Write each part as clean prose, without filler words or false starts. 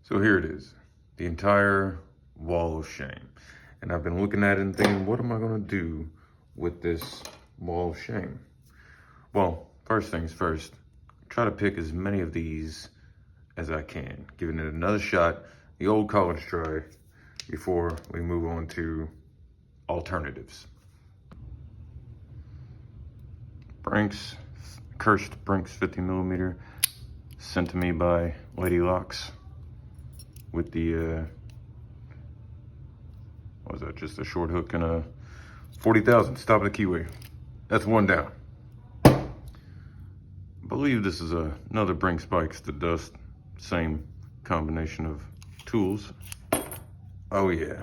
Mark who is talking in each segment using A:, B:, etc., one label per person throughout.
A: So here it is, the entire wall of shame. And I've been looking at it and thinking, what am I gonna do with this wall of shame? Well, first things first, try to pick as many of these as I can, giving it another shot, the old college try, before we move on to alternatives. Brinks, cursed Brinks 50mm, sent to me by Lady Locks with the, what was that, just a short hook and a 40,000, stop at the keyway. That's one down. I believe this is another Brinks Spikes to Dust, same combination of tools. Oh yeah.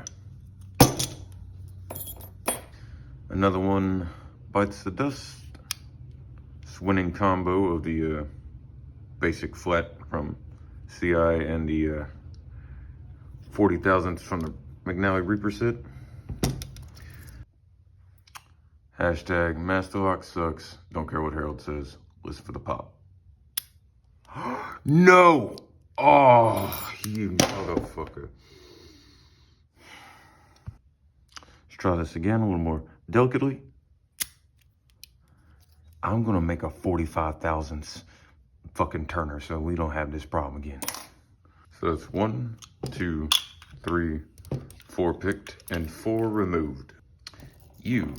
A: Another one Bites the Dust. This winning combo of the basic flat from CI and the 40,000 from the McNally Reaper set. Hashtag Masterlock sucks. Don't care what Harold says. Listen for the pop. No! Oh, you motherfucker. Let's try this again a little more delicately. I'm gonna make a 45,000 fucking turner so we don't have this problem again. So that's 1, 2, 3, 4 picked and 4 removed. You,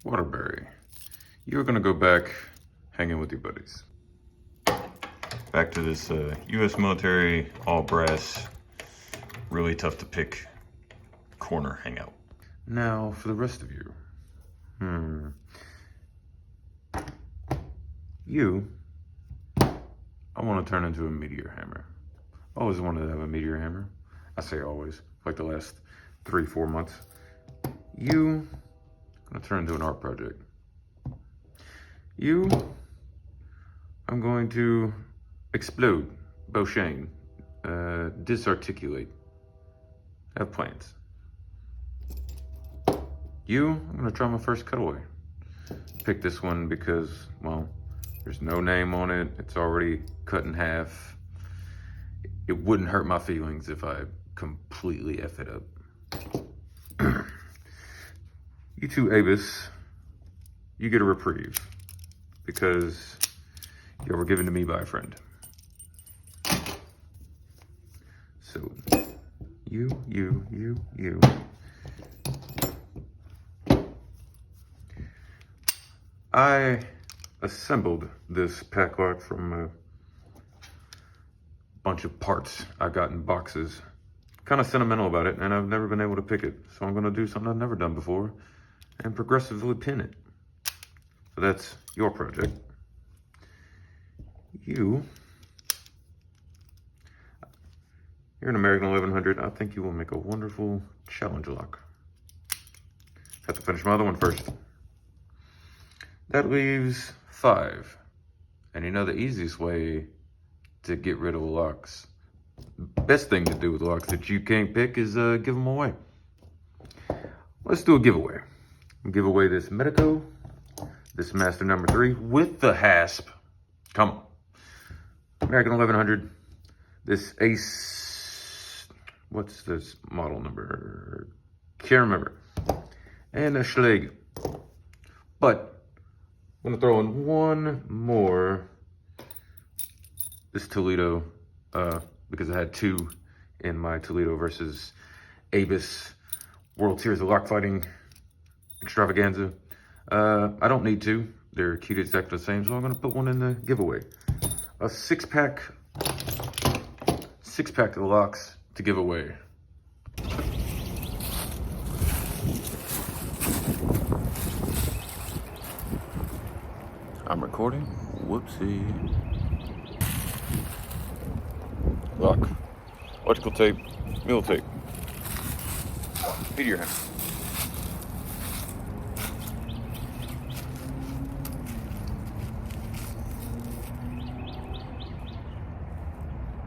A: Waterbury, you're gonna go back hanging with your buddies. Back to this U.S. military, all brass, really tough to pick corner hangout. Now for the rest of you. You, I want to turn into a meteor hammer. I always wanted to have a meteor hammer. I say always, like the last 3-4 months. You, I'm gonna turn into an art project. You, I'm going to explode, Beauchene, disarticulate, have plans. You, I'm gonna try my first cutaway. Pick this one because, well, there's no name on it. It's already cut in half. It wouldn't hurt my feelings if I completely F it up. You two Avis, you get a reprieve because you were given to me by a friend. So, you. I assembled this pack lock from a bunch of parts I got in boxes. Kind of sentimental about it, and I've never been able to pick it. So I'm gonna do something I've never done before and progressively pin it. So that's your project. You're an American 1100. I think you will make a wonderful challenge lock. Have to finish my other one first. That leaves 5. And you know the easiest way to get rid of locks, best thing to do with locks that you can't pick is give them away. Let's do a giveaway. We'll give away this Medico, this Master number 3 with the hasp. Come on. American 1100, this Ace, what's this model number? Can't remember. And a Schleg. But I'm gonna throw in one more, this Toledo, because I had 2 in my Toledo versus Avis World Series of Lock Fighting extravaganza. I don't need 2, they're keyed exactly the same, so I'm gonna put one in the giveaway. A 6-pack of locks to give away. I'm recording. Whoopsie. Lock. Electrical tape. Mule tape. Meteor hammer.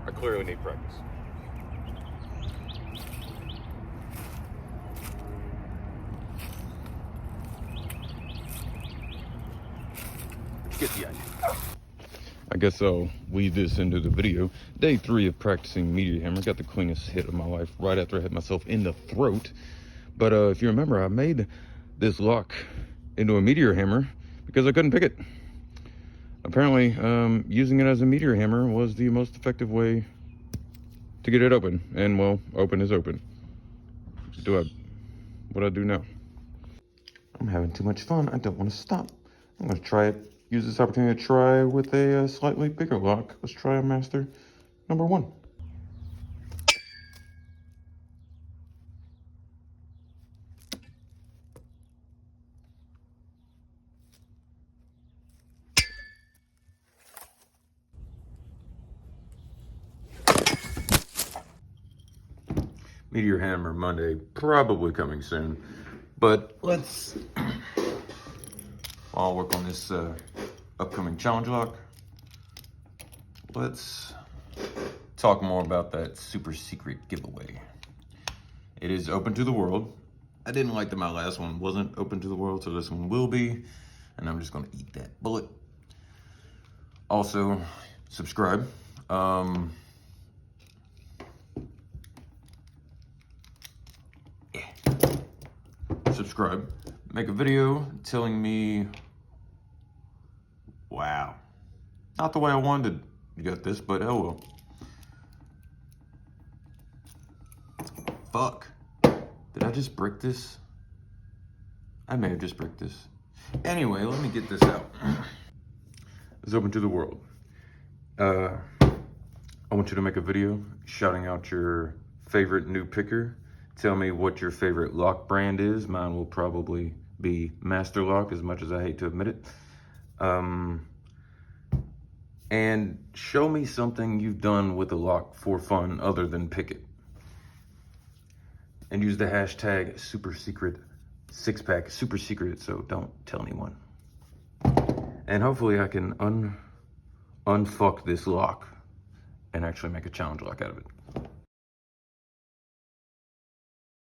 A: I clearly need practice. Get the idea. I guess I'll weave this into the video. Day 3 of practicing Meteor Hammer. Got the cleanest hit of my life right after I hit myself in the throat. But if you remember, I made this lock into a Meteor Hammer because I couldn't pick it. Apparently, using it as a Meteor Hammer was the most effective way to get it open. And, well, open is open. What do I do now? I'm having too much fun. I don't want to stop. I'm going to try it. Use this opportunity to try with a slightly bigger lock. Let's try a master number 1. Meteor Hammer Monday, probably coming soon. But let's, I'll work on this upcoming challenge lock. Let's talk more about that super secret giveaway. It is open to the world. I didn't like that my last one wasn't open to the world, so this one will be. And I'm just gonna eat that bullet. Also, subscribe. Subscribe. Make a video telling me, wow, not the way I wanted to get this, but oh well. Fuck. Did I just brick this? I may have just bricked this. Anyway, let me get this out. It's open to the world. I want you to make a video shouting out your favorite new picker. Tell me what your favorite lock brand is. Mine will probably be Master Lock, as much as I hate to admit it. And show me something you've done with a lock for fun other than pick it. And use the hashtag super secret 6-pack, super secret, so don't tell anyone. And hopefully I can unfuck this lock and actually make a challenge lock out of it.